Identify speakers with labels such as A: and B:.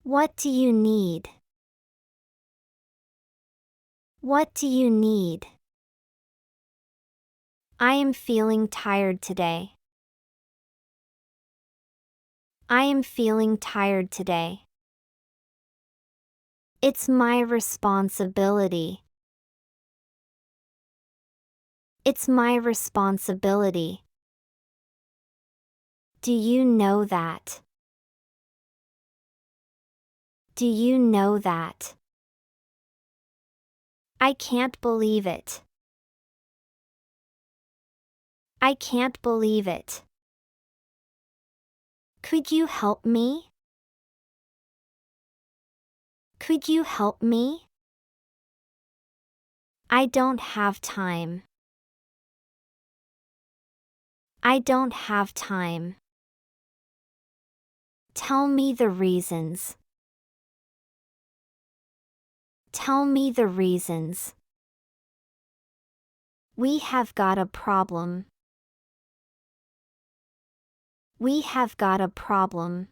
A: What do you need? What do you need? I am feeling tired today. I am feeling tired today. It's my responsibility. It's my responsibility. Do you know that? Do you know that? I can't believe it. I can't believe it. Could you help me? Could you help me? I don't have time. I don't have time. Tell me the reasons. Tell me the reasons. We have got a problem. We have got a problem.